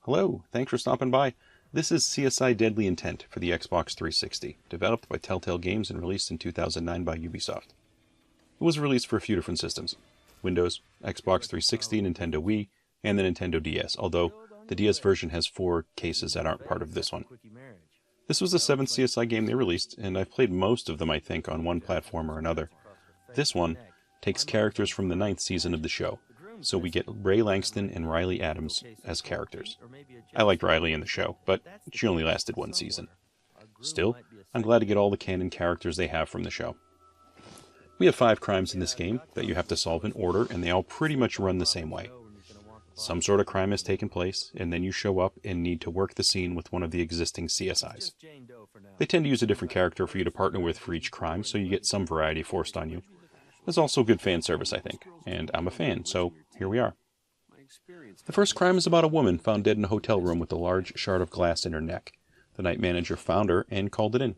Hello, thanks for stopping by. This is CSI Deadly Intent for the Xbox 360, developed by Telltale Games and released in 2009 by Ubisoft. It was released for a few different systems: Windows, Xbox 360, Nintendo Wii, and the Nintendo DS, although the DS version has 4 cases that aren't part of this one. This was the 7th CSI game they released, and I've played most of them, I think, on one platform or another. This one takes characters from the 9th season of the show, so we get Ray Langston and Riley Adams as characters. I liked Riley in the show, but she only lasted 1 season. Still, I'm glad to get all the canon characters they have from the show. We have 5 crimes in this game that you have to solve in order, and they all pretty much run the same way. Some sort of crime has taken place, and then you show up and need to work the scene with one of the existing CSIs. They tend to use a different character for you to partner with for each crime, so you get some variety forced on you. There's also good fan service, I think, and I'm a fan, so here we are. The first crime is about a woman found dead in a hotel room with a large shard of glass in her neck. The night manager found her and called it in.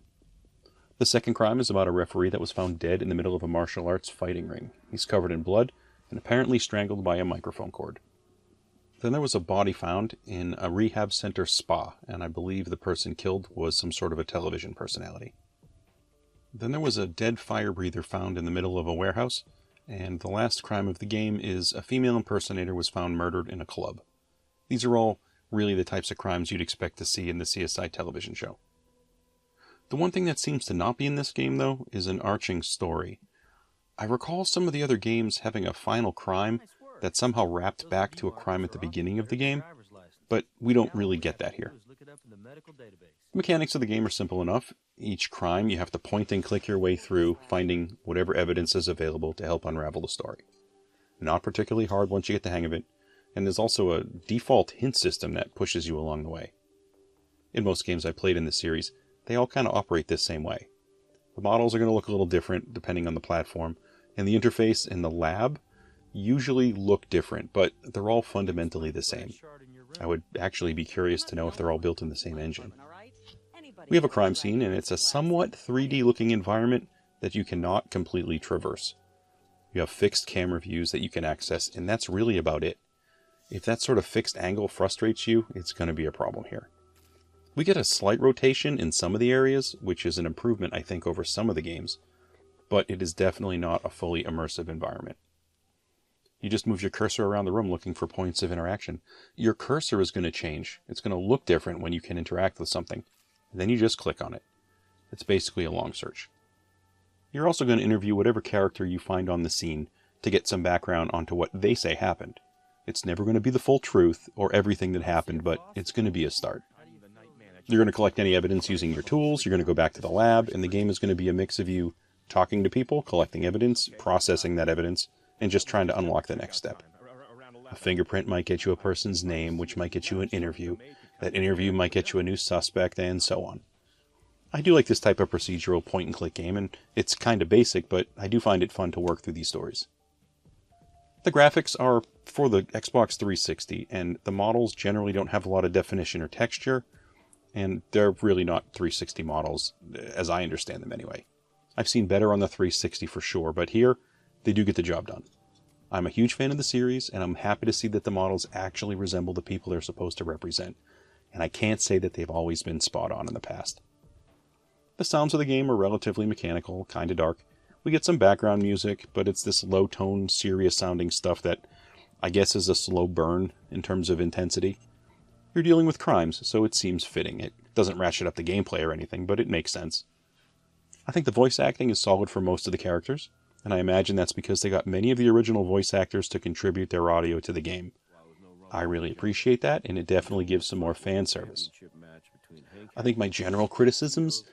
The second crime is about a referee that was found dead in the middle of a martial arts fighting ring. He's covered in blood and apparently strangled by a microphone cord. Then there was a body found in a rehab center spa, and I believe the person killed was some sort of a television personality. Then there was a dead fire breather found in the middle of a warehouse, and the last crime of the game is a female impersonator was found murdered in a club. These are all really the types of crimes you'd expect to see in the CSI television show. The one thing that seems to not be in this game, though, is an arching story. I recall some of the other games having a final crime that somehow wrapped back to a crime at the beginning of the game, but we don't really get that here. The mechanics of the game are simple enough. Each crime you have to point and click your way through, finding whatever evidence is available to help unravel the story. Not particularly hard once you get the hang of it, and there's also a default hint system that pushes you along the way. In most games I played in this series, they all kind of operate this same way. The models are going to look a little different depending on the platform, and the interface in the lab usually look different, but they're all fundamentally the same. I would actually be curious to know if they're all built in the same engine. We have a crime scene, and it's a somewhat 3D looking environment that you cannot completely traverse. You have fixed camera views that you can access, and that's really about it. If that sort of fixed angle frustrates you, it's going to be a problem here. We get a slight rotation in some of the areas, which is an improvement, I think, over some of the games, but it is definitely not a fully immersive environment. You just move your cursor around the room looking for points of interaction. Your cursor is going to change. It's going to look different when you can interact with something. Then you just click on it. It's basically a long search. You're also going to interview whatever character you find on the scene to get some background onto what they say happened. It's never going to be the full truth or everything that happened, but it's going to be a start. You're going to collect any evidence using your tools. You're going to go back to the lab, and the game is going to be a mix of you talking to people, collecting evidence, processing that evidence, and just trying to unlock the next step. A fingerprint might get you a person's name, which might get you an interview. That interview might get you a new suspect, and so on. I do like this type of procedural point-and-click game, and it's kind of basic, but I do find it fun to work through these stories. The graphics are for the Xbox 360, and the models generally don't have a lot of definition or texture, and they're really not 360 models, as I understand them anyway. I've seen better on the 360 for sure, but here, they do get the job done. I'm a huge fan of the series, and I'm happy to see that the models actually resemble the people they're supposed to represent, and I can't say that they've always been spot on in the past. The sounds of the game are relatively mechanical, kinda dark. We get some background music, but it's this low-tone, serious-sounding stuff that I guess is a slow burn in terms of intensity. You're dealing with crimes, so it seems fitting. It doesn't ratchet up the gameplay or anything, but it makes sense. I think the voice acting is solid for most of the characters, and I imagine that's because they got many of the original voice actors to contribute their audio to the game. I really appreciate that, and it definitely gives some more fan service. I think my general criticisms,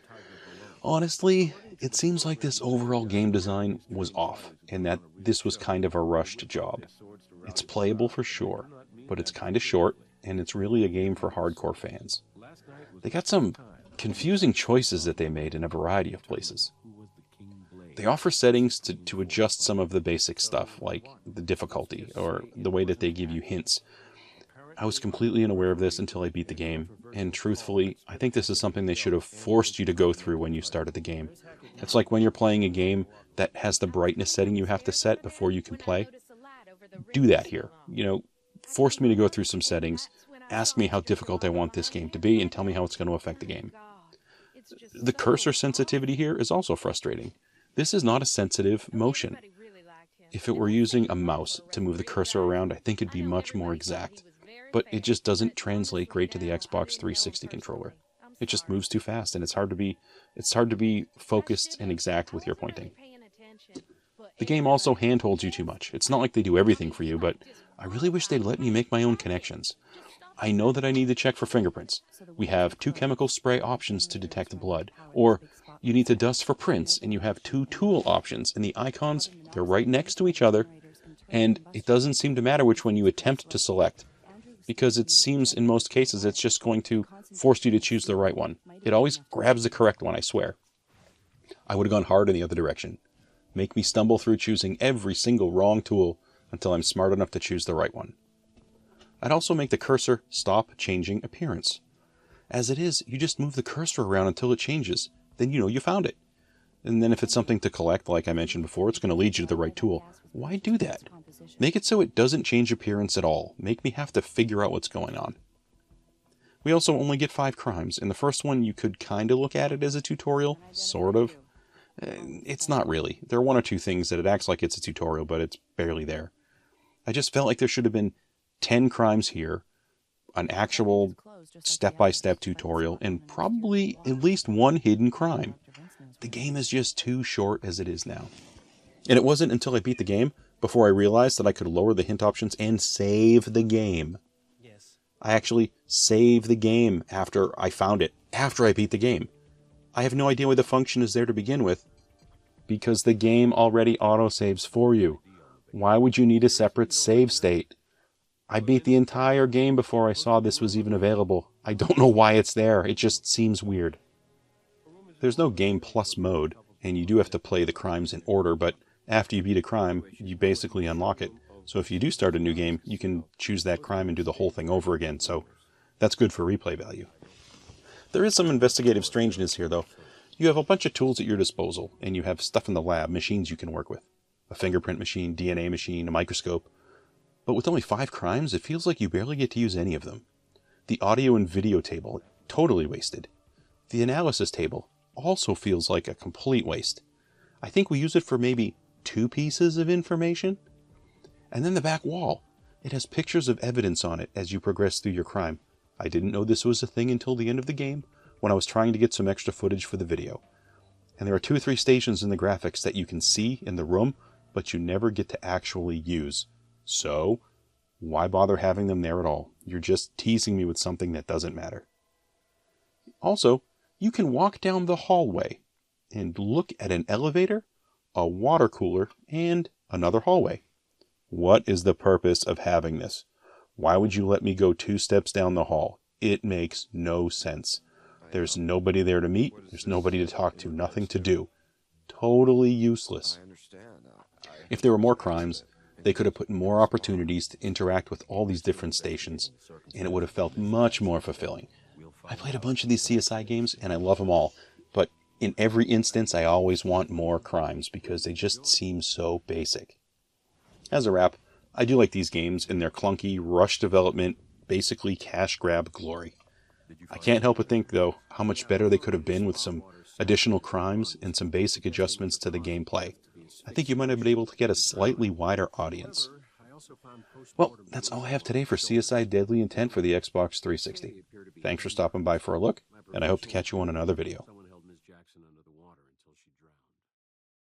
honestly, it seems like this overall game design was off, and that this was kind of a rushed job. It's playable for sure, but it's kind of short, and it's really a game for hardcore fans. They got some confusing choices that they made in a variety of places. They offer settings to adjust some of the basic stuff, like the difficulty, or the way that they give you hints. I was completely unaware of this until I beat the game, And truthfully, I think this is something they should have forced you to go through when you started the game. It's like when you're playing a game that has the brightness setting you have to set before you can play. Do that here. Force me to go through some settings, ask me how difficult I want this game to be, and tell me how it's going to affect the game. The cursor sensitivity here is also frustrating. This is not a sensitive motion. If it were using a mouse to move the cursor around, I think it'd be much more exact. But it just doesn't translate great to the Xbox 360 controller. It just moves too fast, and it's hard to be focused and exact with your pointing. The game also handholds you too much. It's not like they do everything for you, but I really wish they'd let me make my own connections. I know that I need to check for fingerprints. We have 2 chemical spray options to detect blood, or you need to dust for prints, and you have 2 tool options, and the icons, they're right next to each other, and it doesn't seem to matter which one you attempt to select, because it seems in most cases it's just going to force you to choose the right one. It always grabs the correct one, I swear. I would have gone hard in the other direction. Make me stumble through choosing every single wrong tool until I'm smart enough to choose the right one. I'd also make the cursor stop changing appearance. As it is, you just move the cursor around until it changes. Then you know you found it. And then if it's something to collect, like I mentioned before, it's going to lead you to the right tool. Why do that? Make it so it doesn't change appearance at all. Make me have to figure out what's going on. We also only get 5 crimes. In the first one, you could kind of look at it as a tutorial, sort of. It's not really. There are 1 or 2 things that it acts like it's a tutorial, but it's barely there. I just felt like there should have been 10 crimes here, an actual step-by-step tutorial, and probably at least 1 hidden crime. The game is just too short as it is now. And it wasn't until I beat the game before I realized that I could lower the hint options and save the game. I actually saved the game after I found it, after I beat the game. I have no idea why the function is there to begin with, because the game already autosaves for you. Why would you need a separate save state? I beat the entire game before I saw this was even available. I don't know why it's there. It just seems weird. There's no Game Plus mode, and you do have to play the crimes in order, but after you beat a crime, you basically unlock it. So if you do start a new game, you can choose that crime and do the whole thing over again, so that's good for replay value. There is some investigative strangeness here, though. You have a bunch of tools at your disposal, and you have stuff in the lab, machines you can work with. A fingerprint machine, DNA machine, a microscope. But with only 5 crimes, it feels like you barely get to use any of them. The audio and video table, totally wasted. The analysis table also feels like a complete waste. I think we use it for maybe 2 pieces of information. And then the back wall. It has pictures of evidence on it as you progress through your crime. I didn't know this was a thing until the end of the game, when I was trying to get some extra footage for the video. And there are 2 or 3 stations in the graphics that you can see in the room, but you never get to actually use. So, why bother having them there at all? You're just teasing me with something that doesn't matter. Also, you can walk down the hallway and look at an elevator, a water cooler, and another hallway. What is the purpose of having this? Why would you let me go 2 steps down the hall? It makes no sense. There's nobody there to meet. There's nobody to talk to. Nothing to do. Totally useless. If there were more crimes, they could have put more opportunities to interact with all these different stations, and it would have felt much more fulfilling. I played a bunch of these CSI games, and I love them all, but in every instance, I always want more crimes because they just seem so basic. As a wrap, I do like these games in their clunky, rush development, basically cash grab glory. I can't help but think, though, how much better they could have been with some additional crimes and some basic adjustments to the gameplay. I think you might have been able to get a slightly wider audience. Well, that's all I have today for CSI Deadly Intent for the Xbox 360. Thanks for stopping by for a look, and I hope to catch you on another video.